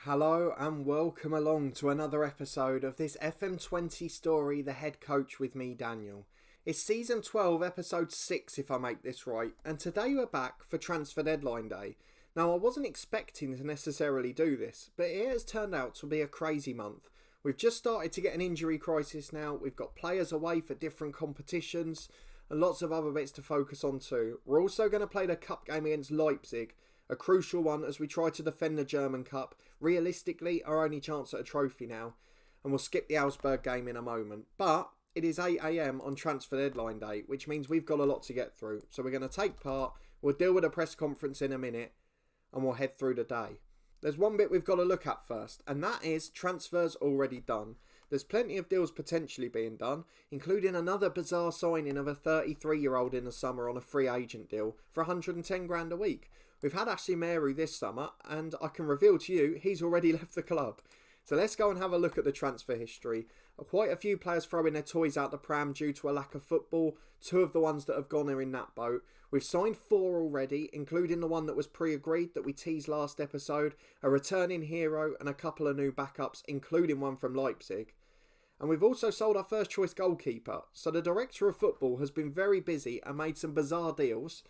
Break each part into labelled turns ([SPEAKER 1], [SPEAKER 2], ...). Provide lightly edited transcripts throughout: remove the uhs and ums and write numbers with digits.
[SPEAKER 1] Hello and welcome along to another episode of this FM20 story, The Head Coach with me, Daniel. It's season 12, episode 6 if I make this right, and today we're back for transfer deadline day. Now I wasn't expecting to necessarily do this, but it has turned out to be a crazy month. We've just started to get an injury crisis now, we've got players away for different competitions, and lots of other bits to focus on too. We're also going to play the cup game against Leipzig, a crucial one as we try to defend the German Cup. Realistically, our only chance at a trophy now. And we'll skip the Augsburg game in a moment. But it is 8 AM on transfer deadline day, which means we've got a lot to get through. So we're going to take part, we'll deal with a press conference in a minute, and we'll head through the day. There's one bit we've got to look at first, and that is transfers already done. There's plenty of deals potentially being done, including another bizarre signing of a 33-year-old in the summer on a free agent deal for 110 grand a week. We've had Ashley Meru this summer, and I can reveal to you he's already left the club. So let's go and have a look at the transfer history. Quite a few players throwing their toys out the pram due to a lack of football. 2 of the ones that have gone are in that boat. We've signed 4 already, including the one that was pre-agreed that we teased last episode, a returning hero and a couple of new backups, including one from Leipzig. And we've also sold our first choice goalkeeper. So the director of football has been very busy and made some bizarre deals,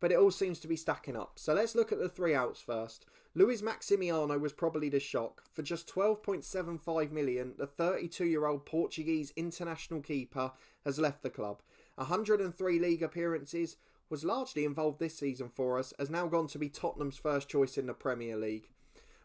[SPEAKER 1] but it all seems to be stacking up. So let's look at the 3 outs first. Luis Maximiano was probably the shock. For just 12.75 million, the 32-year-old Portuguese international keeper has left the club. 103 league appearances, was largely involved this season for us, has now gone to be Tottenham's first choice in the Premier League.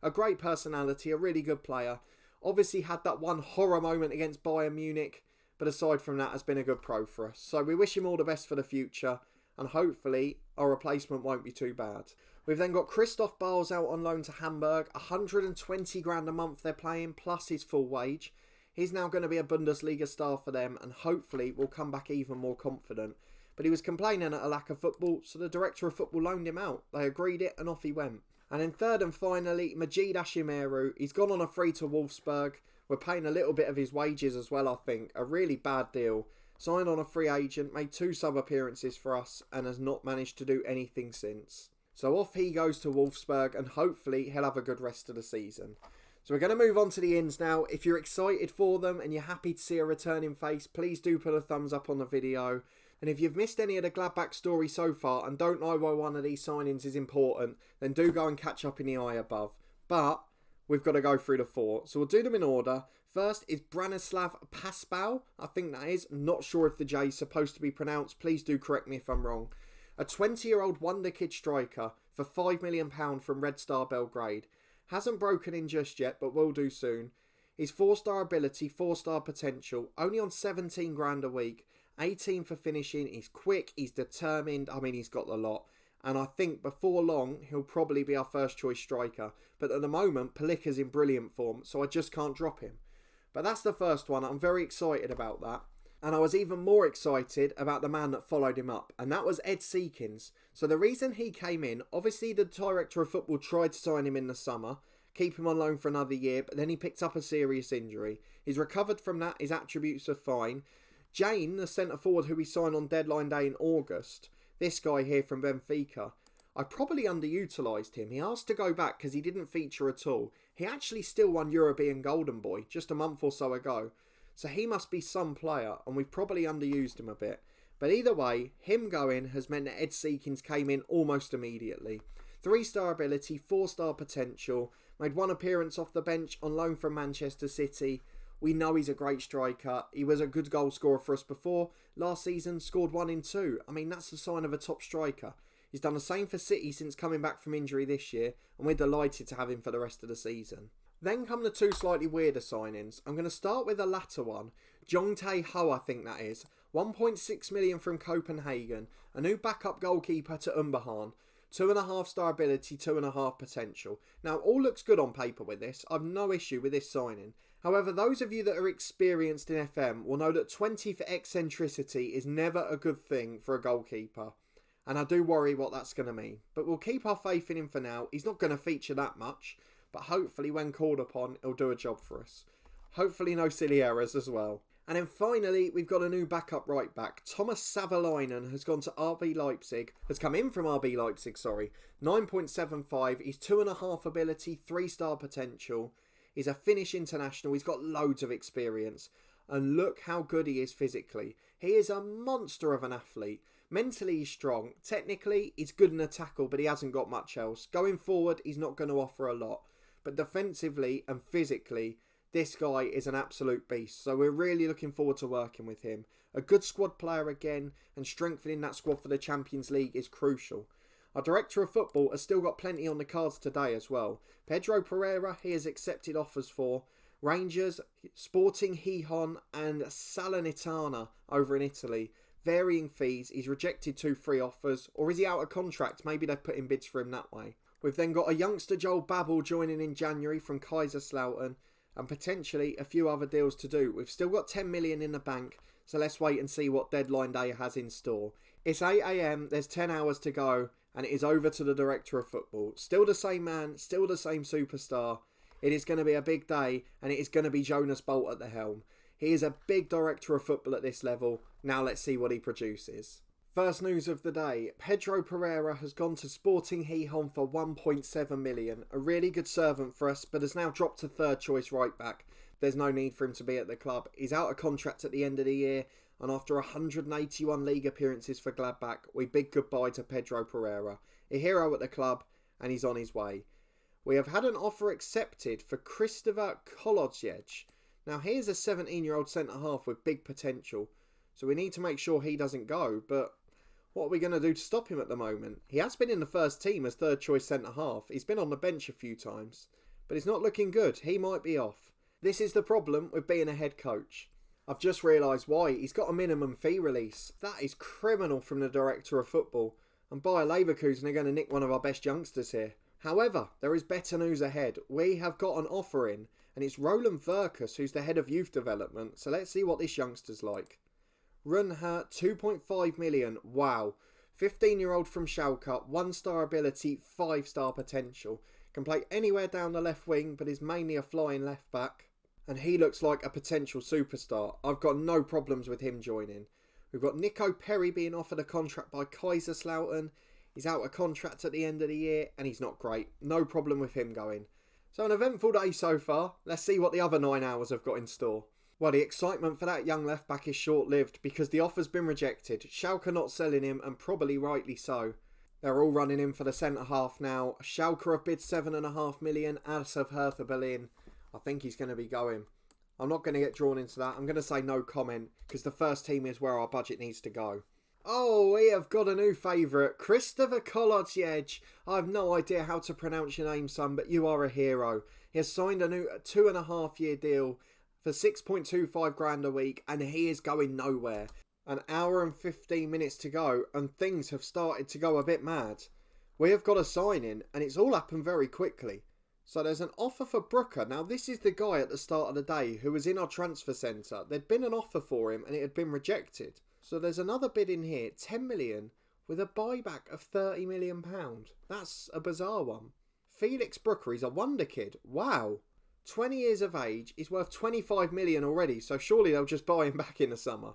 [SPEAKER 1] A great personality, a really good player. Obviously had that one horror moment against Bayern Munich, but aside from that has been a good pro for us. So we wish him all the best for the future, and hopefully our replacement won't be too bad. We've then got Christoph Bales out on loan to Hamburg, 120 grand a month they're playing, plus his full wage. He's now going to be a Bundesliga star for them, and hopefully will come back even more confident. But he was complaining at a lack of football, so the director of football loaned him out. They agreed it, and off he went. And then third and finally, Majid Ashimeru. He's gone on a free to Wolfsburg. We're paying a little bit of his wages as well, I think. A really bad deal. Signed on a free agent, made 2 sub appearances for us, and has not managed to do anything since. So off he goes to Wolfsburg, and hopefully he'll have a good rest of the season. So we're going to move on to the ins now. If you're excited for them and you're happy to see a returning face, please do put a thumbs up on the video. And if you've missed any of the Gladbach story so far and don't know why one of these signings is important, then do go and catch up in the eye above. But we've got to go through the 4. So we'll do them in order. First is Branislav Paspal. I think that is. Not sure if the J is supposed to be pronounced. Please do correct me if I'm wrong. A 20-year-old wonder kid striker for £5 million from Red Star Belgrade. Hasn't broken in just yet, but will do soon. His 4-star ability, 4-star potential, only on 17 grand a week, 18 for finishing, he's quick, he's determined, he's got the lot. And I think before long, he'll probably be our first choice striker. But at the moment, Palika's in brilliant form, so I just can't drop him. But that's the first one, I'm very excited about that. And I was even more excited about the man that followed him up, and that was Ed Seekins. So the reason he came in, obviously the director of football tried to sign him in the summer, keep him on loan for another year, but then he picked up a serious injury. He's recovered from that, his attributes are fine. Jane, the centre forward who we signed on deadline day in August, this guy here from Benfica, I probably underutilised him. He asked to go back because he didn't feature at all. He actually still won European Golden Boy just a month or so ago. So he must be some player, and we've probably underused him a bit. But either way, him going has meant that Ed Seekins came in almost immediately. 3-star ability, 4-star potential, made 1 appearance off the bench on loan from Manchester City. We know he's a great striker. He was a good goal scorer for us before. Last season, scored 1 in 2. That's the sign of a top striker. He's done the same for City since coming back from injury this year, and we're delighted to have him for the rest of the season. Then come the 2 slightly weirder signings. I'm going to start with the latter one. Jong Tae-ho, I think that is. 1.6 million from Copenhagen. A new backup goalkeeper to Umbahan. 2.5-star ability, 2.5 potential. Now, all looks good on paper with this. I've no issue with this signing. However, those of you that are experienced in FM will know that 20 for eccentricity is never a good thing for a goalkeeper. And I do worry what that's going to mean. But we'll keep our faith in him for now. He's not going to feature that much. But hopefully when called upon, he'll do a job for us. Hopefully no silly errors as well. And then finally, we've got a new backup right back. Thomas Savalainen has gone to RB Leipzig, has come in from RB Leipzig, 9.75. He's 2.5 ability, 3-star potential. He's a Finnish international. He's got loads of experience. And look how good he is physically. He is a monster of an athlete. Mentally, he's strong. Technically, he's good in a tackle, but he hasn't got much else. Going forward, he's not going to offer a lot. But defensively and physically, this guy is an absolute beast. So we're really looking forward to working with him. A good squad player again, and strengthening that squad for the Champions League is crucial. Our director of football has still got plenty on the cards today as well. Pedro Pereira, he has accepted offers for Rangers, Sporting Gijón and Salernitana over in Italy. Varying fees. He's rejected 2 free offers. Or is he out of contract? Maybe they're putting bids for him that way. We've then got a youngster Joel Babel joining in January from Kaiserslautern. And potentially a few other deals to do. We've still got 10 million in the bank. So let's wait and see what deadline day has in store. It's 8 AM. There's 10 hours to go. And it is over to the director of football. Still the same man. Still the same superstar. It is going to be a big day, and it is going to be Jonas Bolt at the helm. He is a big director of football at this level. Now let's see what he produces. First news of the day. Pedro Pereira has gone to Sporting Gijón for 1.7 million. A really good servant for us, but has now dropped to third choice right back. There's no need for him to be at the club. He's out of contract at the end of the year, and after 181 league appearances for Gladbach, we bid goodbye to Pedro Pereira. A hero at the club, and he's on his way. We have had an offer accepted for Kristoffer Kolodziej. Now, here's a 17-year-old centre-half with big potential, so we need to make sure he doesn't go, but what are we going to do to stop him at the moment? He has been in the first team as third-choice centre-half. He's been on the bench a few times, but it's not looking good. He might be off. This is the problem with being a head coach. I've just realised why. He's got a minimum fee release. That is criminal from the director of football. And Bayer Leverkusen are going to nick one of our best youngsters here. However, there is better news ahead. We have got an offer in, and it's Roland Verkus, who's the head of youth development. So let's see what this youngster's like. Runher, 2.5 million. Wow. 15-year-old from Schalke, 1-star ability, 5-star potential. Can play anywhere down the left wing, but is mainly a flying left back. And he looks like a potential superstar. I've got no problems with him joining. We've got Nico Perry being offered a contract by Kaiserslautern. He's out of contract at the end of the year, and he's not great. No problem with him going. So an eventful day so far. Let's see what the other 9 hours have got in store. Well, the excitement for that young left-back is short-lived because the offer's been rejected. Schalke not selling him, and probably rightly so. They're all running in for the centre-half now. Schalke have bid 7.5 million, as of Hertha Berlin. I think he's going to be going. I'm not going to get drawn into that. I'm going to say no comment because the first team is where our budget needs to go. Oh, we have got a new favourite, Kristoffer Kolodziej. I have no idea how to pronounce your name, son, but you are a hero. He has signed a new 2.5-year deal for 6.25 grand a week, and he is going nowhere. An hour and 15 minutes to go, and things have started to go a bit mad. We have got a sign-in, and it's all happened very quickly. So there's an offer for Brooker. Now, this is the guy at the start of the day who was in our transfer centre. There'd been an offer for him, and it had been rejected. So there's another bid in here, 10 million, with a buyback of £30 million. That's a bizarre one. Felix Brooker, he's a wonder kid. Wow. 20 years of age, he's worth 25 million already, so surely they'll just buy him back in the summer.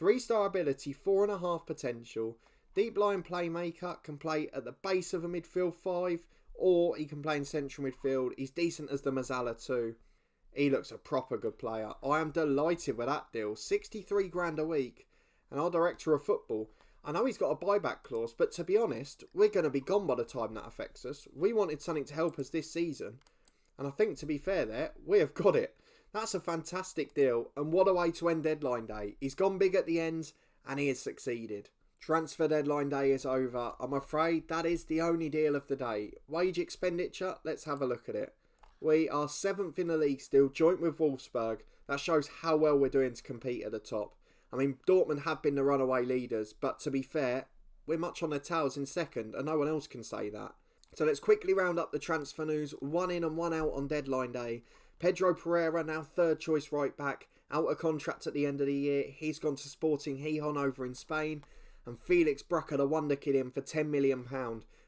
[SPEAKER 1] 3-star ability, 4.5 potential. Deep line playmaker, can play at the base of a midfield 5, or he can play in central midfield. He's decent as the Mazzala too. He looks a proper good player. I am delighted with that deal. 63 grand a week. And our director of football, I know he's got a buyback clause, but to be honest, we're going to be gone by the time that affects us. We wanted something to help us this season. And I think, to be fair there, we have got it. That's a fantastic deal. And what a way to end deadline day. He's gone big at the end, and he has succeeded. Transfer deadline day is over. I'm afraid that is the only deal of the day. Wage expenditure, let's have a look at it. We are 7th in the league still, joint with Wolfsburg. That shows how well we're doing to compete at the top. I mean, Dortmund have been the runaway leaders, but to be fair, we're much on their tails in second, and no one else can say that. So let's quickly round up the transfer news. 1 in and 1 out on deadline day. Pedro Pereira, now third choice right back, out of contract at the end of the year. He's gone to Sporting Gijón over in Spain. And Felix Brooker, the wonder kid, in for £10 million.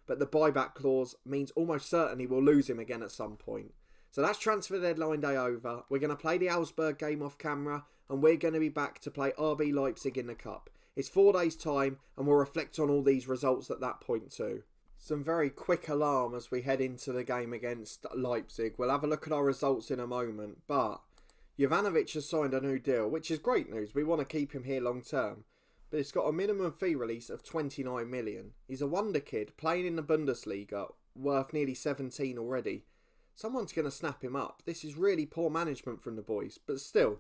[SPEAKER 1] But the buyback clause means almost certainly we'll lose him again at some point. So that's transfer deadline day over. We're going to play the Augsburg game off camera, and we're going to be back to play RB Leipzig in the Cup. It's 4 days' time, and we'll reflect on all these results at that point too. Some very quick alarm as we head into the game against Leipzig. We'll have a look at our results in a moment, but Jovanovic has signed a new deal, which is great news. We want to keep him here long term. But it's got a minimum fee release of 29 million. He's a wonder kid, playing in the Bundesliga, worth nearly 17 already. Someone's going to snap him up. This is really poor management from the boys, but still.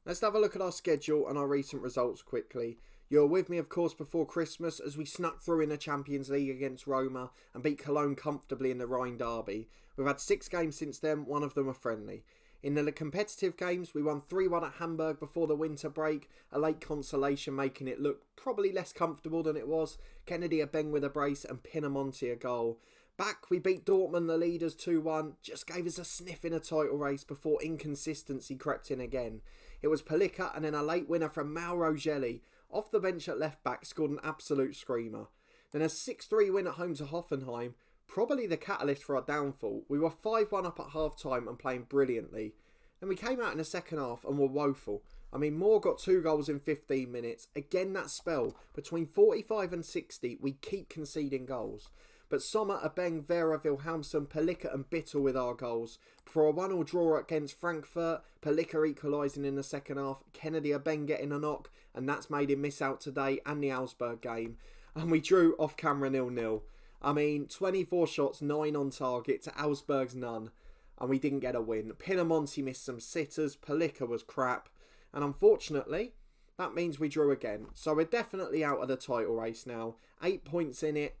[SPEAKER 1] Let's have a look at our schedule and our recent results quickly. You're with me, of course, before Christmas as we snuck through in the Champions League against Roma and beat Cologne comfortably in the Rhine derby. We've had 6 games since then, one of them a friendly. In the competitive games, we won 3-1 at Hamburg before the winter break, a late consolation making it look probably less comfortable than it was. Kennedy a bang with a brace and Pinamonti a goal. Back, we beat Dortmund, the leaders, 2-1, just gave us a sniff in a title race before inconsistency crept in again. It was Palika and then a late winner from Mauro Gelli. Off the bench at left back, scored an absolute screamer. Then a 6-3 win at home to Hoffenheim, probably the catalyst for our downfall. We were 5-1 up at half time and playing brilliantly. Then we came out in the second half and were woeful. I mean, Moore got 2 goals in 15 minutes. Again, that spell, between 45 and 60, we keep conceding goals. But Sommer, Abeng, Vera, Wilhelmsen, Palika and Bittel with our goals. For a 1-1 draw against Frankfurt, Palika equalising in the second half, Kennedy Abeng getting a knock, and that's made him miss out today and the Augsburg game. And we drew off camera 0-0. I mean, 24 shots, 9 on target to Augsburg's none. And we didn't get a win. Pinamonti missed some sitters, Palika was crap. And unfortunately, that means we drew again. So we're definitely out of the title race now. 8 points in it.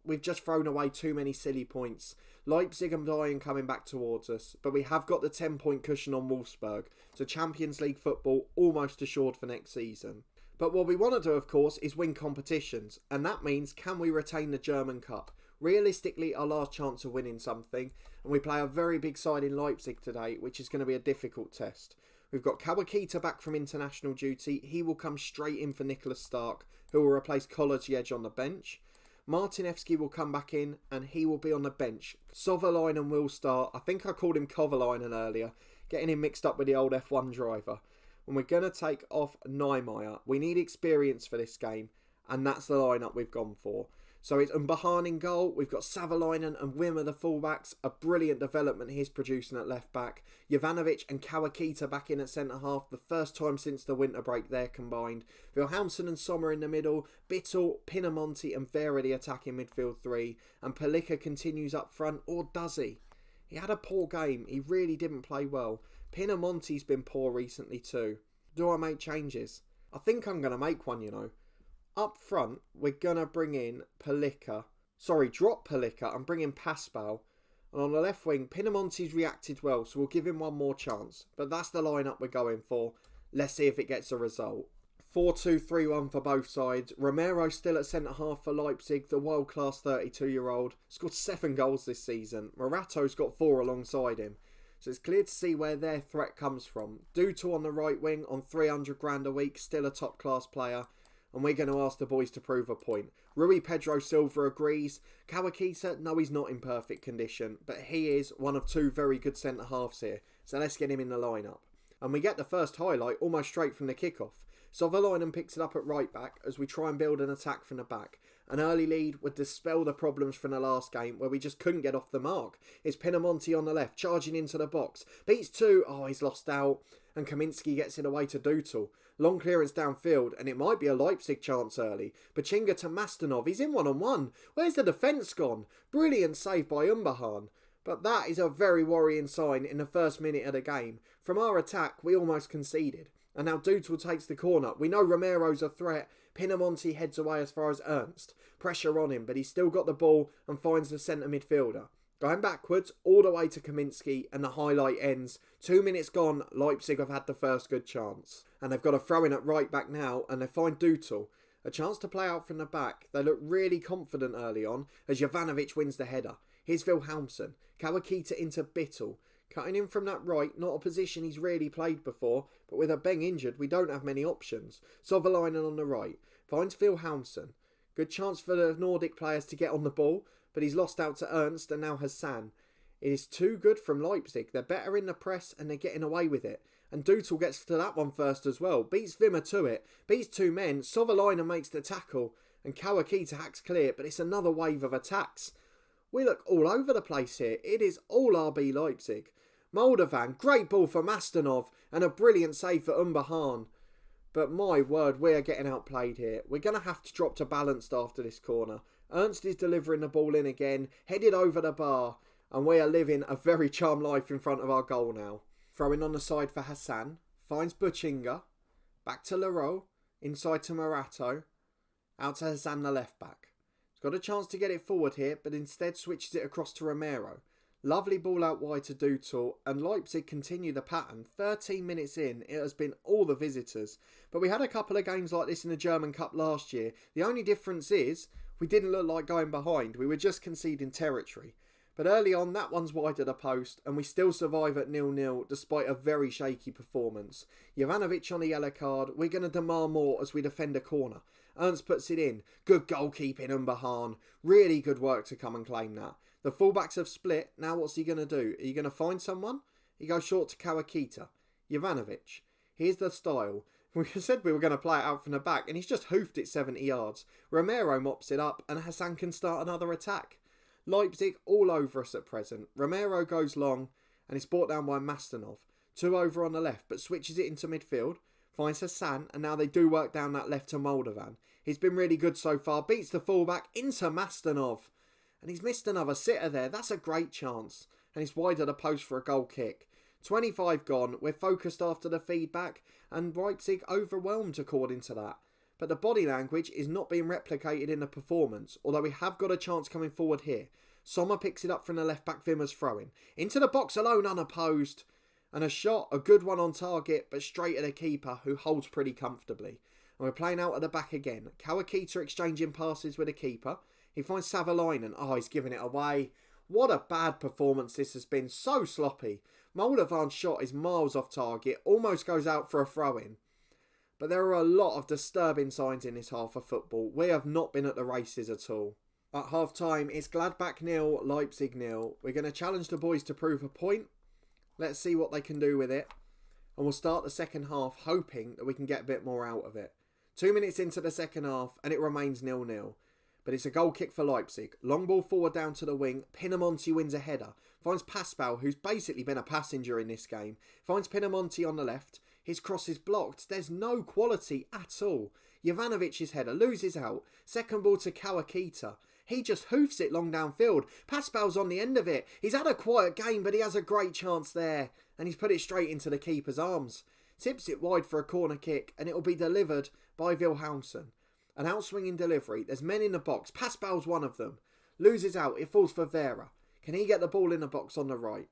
[SPEAKER 1] We've just thrown away too many silly points. Leipzig and Bayern coming back towards us, but we have got the 10-point cushion on Wolfsburg, so Champions League football almost assured for next season. But what we want to do, of course, is win competitions, and that means can we retain the German Cup? Realistically, our last chance of winning something, and we play a very big side in Leipzig today, which is going to be a difficult test. We've got Kawakita back from international duty. He will come straight in for Nicholas Stark, who will replace Kolodziej on the bench. Martinevsky will come back in and he will be on the bench. Sovalainen will start. I think I called him Kovalainen earlier, getting him mixed up with the old F1 driver. And we're going to take off Niemeyer. We need experience for this game, and that's the lineup we've gone for. So it's Mbahan in goal. We've got Savalainen and Wimmer the fullbacks. A brilliant development he's producing at left back. Jovanovic and Kawakita back in at centre half. The first time since the winter break they're combined. Wilhelmsen and Sommer in the middle. Bittel, Pinamonti and Vera the attacking midfield 3. And Palika continues up front, or does he? He had a poor game. He really didn't play well. Pinamonti's been poor recently too. Do I make changes? I think I'm going to make one, you know. Up front, we're going to bring in Palika. Drop Palika and bring in Paspal. And on the left wing, Pinamonti's reacted well, so we'll give him one more chance. But that's the lineup we're going for. Let's see if it gets a result. 4-2-3-1 for both sides. Romero still at centre-half for Leipzig, the world-class 32-year-old. Scored 7 goals this season. Morato's got 4 alongside him. So it's clear to see where their threat comes from. Duto on the right wing on 300 grand a week, still a top-class player. And we're going to ask the boys to prove a point. Rui Pedro Silva agrees. Kawakita, no, he's not in perfect condition, but he is one of 2 very good centre-halves here. So let's get him in the lineup. And we get the first highlight almost straight from the kickoff. Sovalainen picks it up at right back as we try and build an attack from the back. An early lead would dispel the problems from the last game where we just couldn't get off the mark. It's Pinamonti on the left, charging into the box. Beats 2, he's lost out. And Kaminski gets it away to Dutel. Long clearance downfield, and it might be a Leipzig chance early. Bachinga to Mastanov, he's in 1-on-1. Where's the defence gone? Brilliant save by Umbahan. But that is a very worrying sign in the first minute of the game. From our attack, we almost conceded. And now Dutel takes the corner. We know Romero's a threat. Pinamonti heads away as far as Ernst. Pressure on him, but he's still got the ball and finds the centre midfielder. Going backwards, all the way to Kaminski, and the highlight ends. 2 minutes gone, Leipzig have had the first good chance. And they've got a throw in at right back now, and they find Dutel. A chance to play out from the back. They look really confident early on, as Jovanovic wins the header. Here's Wilhelmsen. Kawakita into Bittel. Cutting in from that right, not a position he's really played before, but with Abeng injured, we don't have many options. Sovalainen on the right. Finds Wilhelmsen. Good chance for the Nordic players to get on the ball, but he's lost out to Ernst and now Hassan. It is too good from Leipzig. They're better in the press and they're getting away with it. And Dutel gets to that one first as well. Beats Wimmer to it. Beats two men. Sovalainen makes the tackle. And Kawakita hacks clear. But it's another wave of attacks. We look all over the place here. It is all RB Leipzig. Moldovan. Great ball for Mastanov. And a brilliant save for Umbahan. But my word, we are getting outplayed here. We're going to have to drop to balanced after this corner. Ernst is delivering the ball in again. Headed over the bar. And we are living a very charmed life in front of our goal now. Throwing on the side for Hassan. Finds Buchinga. Back to Leroux. Inside to Morato. Out to Hassan, the left back. He's got a chance to get it forward here, but instead switches it across to Romero. Lovely ball out wide to Dutel, and Leipzig continue the pattern. 13 minutes in, it has been all the visitors. But we had a couple of games like this in the German Cup last year. The only difference is, we didn't look like going behind. We were just conceding territory. But early on, that one's wide of the post, and we still survive at 0-0 despite a very shaky performance. Jovanovic on a yellow card. We're going to demand more as we defend a corner. Ernst puts it in. Good goalkeeping, Umbahan. Really good work to come and claim that. The fullbacks have split. Now what's he going to do? Are you going to find someone? He goes short to Kawakita. Jovanovic. Here's the style. We said we were going to play it out from the back, and he's just hoofed it 70 yards. Romero mops it up, and Hassan can start another attack. Leipzig all over us at present. Romero goes long, and it's brought down by Mastanov. 2 over on the left, but switches it into midfield. Finds Hassan, and now they do work down that left to Moldovan. He's been really good so far. Beats the fullback into Mastanov. And he's missed another sitter there. That's a great chance. And he's wide of the post for a goal kick. 25 gone. We're focused after the feedback. And Leipzig overwhelmed according to that. But the body language is not being replicated in the performance. Although we have got a chance coming forward here. Sommer picks it up from the left back. Wimmer's throwing. Into the box alone unopposed. And a shot. A good one on target. But straight at the keeper who holds pretty comfortably. And we're playing out at the back again. Kawakita exchanging passes with the keeper. He finds Savalainen. Oh, he's giving it away. What a bad performance this has been. So sloppy. Moldovan's shot is miles off target. Almost goes out for a throw-in. But there are a lot of disturbing signs in this half of football. We have not been at the races at all. At half-time, it's Gladbach 0, Leipzig 0. We're going to challenge the boys to prove a point. Let's see what they can do with it. And we'll start the second half hoping that we can get a bit more out of it. 2 minutes into the second half and it remains 0-0. But it's a goal kick for Leipzig. Long ball forward down to the wing. Pinamonti wins a header. Finds Paspal, who's basically been a passenger in this game. Finds Pinamonti on the left. His cross is blocked. There's no quality at all. Jovanovic's header loses out. Second ball to Kawakita. He just hoofs it long downfield. Paspal's on the end of it. He's had a quiet game, but he has a great chance there. And he's put it straight into the keeper's arms. Tips it wide for a corner kick, and it will be delivered by Wilhelmsen. An outswinging delivery. There's men in the box. Paspal's one of them. Loses out. It falls for Vera. Can he get the ball in the box on the right?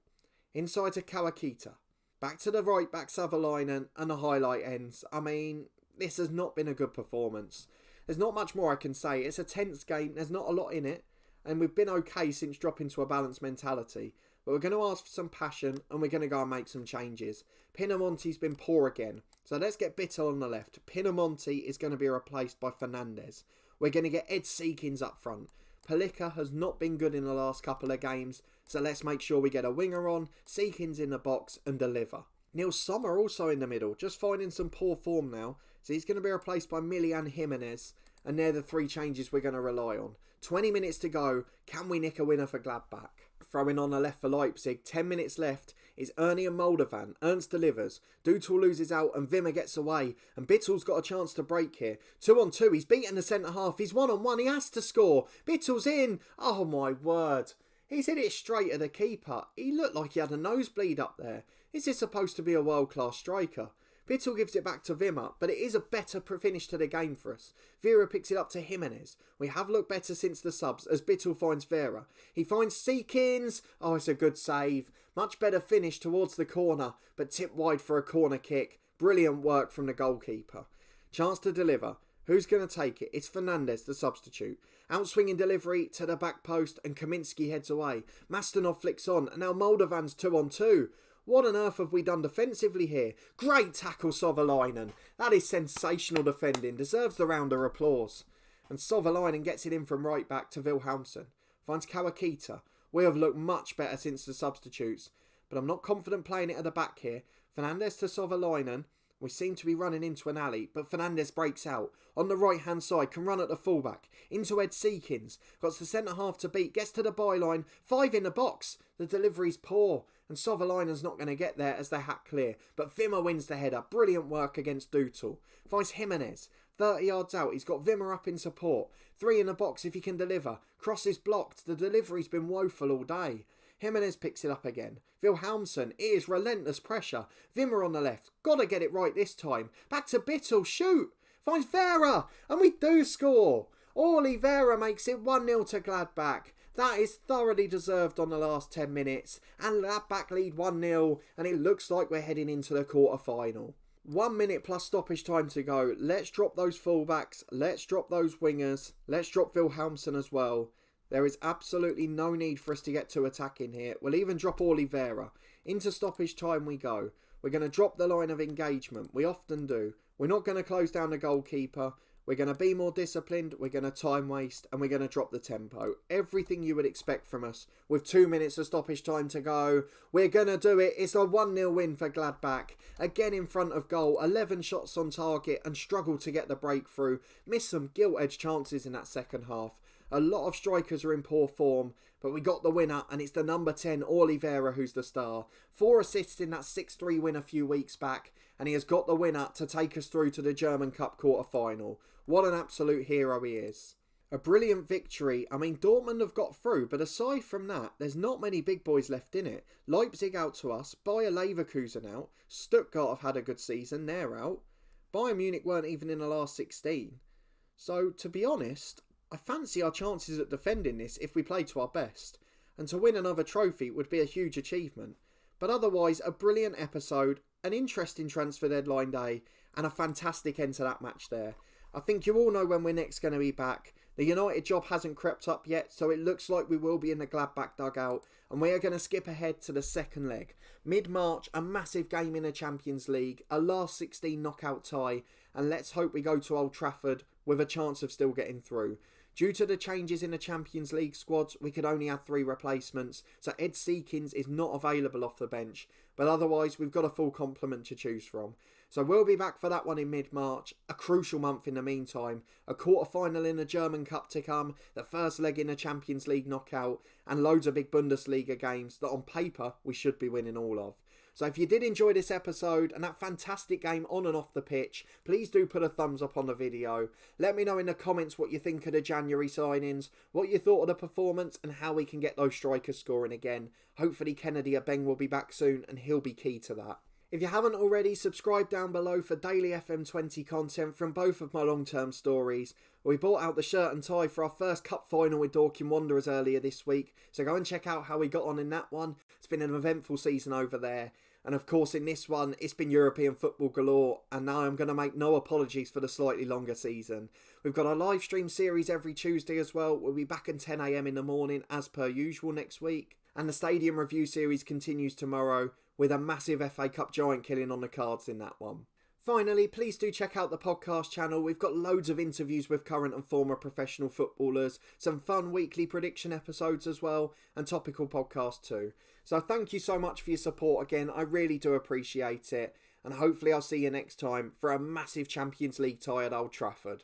[SPEAKER 1] Inside to Kawakita. Back to the right back Savalainen, and the highlight ends. I mean, this has not been a good performance. There's not much more I can say. It's a tense game. There's not a lot in it. And we've been okay since dropping to a balanced mentality. But we're going to ask for some passion, and we're going to go and make some changes. Pinamonti's been poor again. So let's get Bittel on the left. Pinamonti is going to be replaced by Fernandez. We're going to get Ed Seekins up front. Palika has not been good in the last couple of games. So let's make sure we get a winger on, Seekins in the box and deliver. Nils Sommer also in the middle. Just finding some poor form now. So he's going to be replaced by Milian Jimenez. And they're the 3 changes we're going to rely on. 20 minutes to go. Can we nick a winner for Gladbach? Throwing on the left for Leipzig. 10 minutes left. Is Ernie and Moldovan. Ernst delivers. Dutel loses out and Wimmer gets away. And Bittel's got a chance to break here. 2 on 2. He's beaten the centre half. He's 1 on 1. He has to score. Bittel's in. Oh my word. He's hit it straight at the keeper. He looked like he had a nosebleed up there. Is this supposed to be a world-class striker? Bittel gives it back to Wimmer, but it is a better finish to the game for us. Vera picks it up to Jimenez. We have looked better since the subs as Bittel finds Vera. He finds Seekins. Oh, it's a good save. Much better finish towards the corner, but tipped wide for a corner kick. Brilliant work from the goalkeeper. Chance to deliver. Who's going to take it? It's Fernandez, the substitute. Outswinging delivery to the back post and Kaminski heads away. Mastanov flicks on and now Moldovan's 2 on 2. What on earth have we done defensively here? Great tackle, Sovalainen. That is sensational defending. Deserves the round of applause. And Sovalainen gets it in from right back to Wilhelmsen. Finds Kawakita. We have looked much better since the substitutes, but I'm not confident playing it at the back here. Fernandes to Sovalainen. We seem to be running into an alley, but Fernandes breaks out. On the right hand side, can run at the fullback. Into Ed Seekins. Got the centre half to beat. Gets to the byline. 5 in the box. The delivery's poor. And Sovalainen's not going to get there as they hack clear. But Wimmer wins the header. Brilliant work against Dutel. Finds Jimenez. 30 yards out. He's got Wimmer up in support. 3 in the box if he can deliver. Cross is blocked. The delivery's been woeful all day. Jimenez picks it up again. Wilhelmsen, it is relentless pressure. Wimmer on the left. Gotta get it right this time. Back to Bittel, shoot! Finds Vera! And we do score! Vera makes it 1-0 to Gladbach. That is thoroughly deserved on the last 10 minutes. And Gladbach lead 1-0. And it looks like we're heading into the quarter-final. 1 minute plus stoppage time to go. Let's drop those fullbacks. Let's drop those wingers. Let's drop Wilhelmsen as well. There is absolutely no need for us to get to attacking here. We'll even drop Vera. Into stoppage time we go. We're going to drop the line of engagement. We often do. We're not going to close down the goalkeeper. We're going to be more disciplined. We're going to time waste. And we're going to drop the tempo. Everything you would expect from us. With 2 minutes of stoppage time to go. We're going to do it. It's a 1-0 win for Gladbach. Again in front of goal. 11 shots on target and struggle to get the breakthrough. Missed some gilt-edged chances in that second half. A lot of strikers are in poor form, but we got the winner, and it's the number 10, Vera, who's the star. 4 assists in that 6-3 win a few weeks back, and he has got the winner to take us through to the German Cup quarter-final. What an absolute hero he is. A brilliant victory. I mean, Dortmund have got through, but aside from that, there's not many big boys left in it. Leipzig out to us, Bayer Leverkusen out, Stuttgart have had a good season, they're out. Bayern Munich weren't even in the last 16. So, to be honest, I fancy our chances at defending this if we play to our best, and to win another trophy would be a huge achievement. But otherwise, a brilliant episode, an interesting transfer deadline day, and a fantastic end to that match there. I think you all know when we're next going to be back. The United job hasn't crept up yet, so it looks like we will be in the Gladbach dugout, and we are going to skip ahead to the second leg. Mid-March, a massive game in the Champions League, a last 16 knockout tie, and let's hope we go to Old Trafford with a chance of still getting through. Due to the changes in the Champions League squads, we could only have 3 replacements, so Ed Seekins is not available off the bench, but otherwise we've got a full complement to choose from. So we'll be back for that one in mid-March, a crucial month in the meantime, a quarter-final in the German Cup to come, the first leg in the Champions League knockout, and loads of big Bundesliga games that on paper we should be winning all of. So if you did enjoy this episode and that fantastic game on and off the pitch, please do put a thumbs up on the video. Let me know in the comments what you think of the January signings, what you thought of the performance and how we can get those strikers scoring again. Hopefully Kennedy Abeng will be back soon and he'll be key to that. If you haven't already, subscribe down below for daily FM20 content from both of my long-term stories. We bought out the shirt and tie for our first cup final with Dorking Wanderers earlier this week, so go and check out how we got on in that one. It's been an eventful season over there. And of course in this one, it's been European football galore, and now I'm going to make no apologies for the slightly longer season. We've got a live stream series every Tuesday as well. We'll be back at 10 AM in the morning as per usual next week. And the Stadium Review series continues tomorrow with a massive FA Cup giant killing on the cards in that one. Finally, please do check out the podcast channel. We've got loads of interviews with current and former professional footballers, some fun weekly prediction episodes as well, and topical podcasts too. So thank you so much for your support again. I really do appreciate it. And hopefully I'll see you next time for a massive Champions League tie at Old Trafford.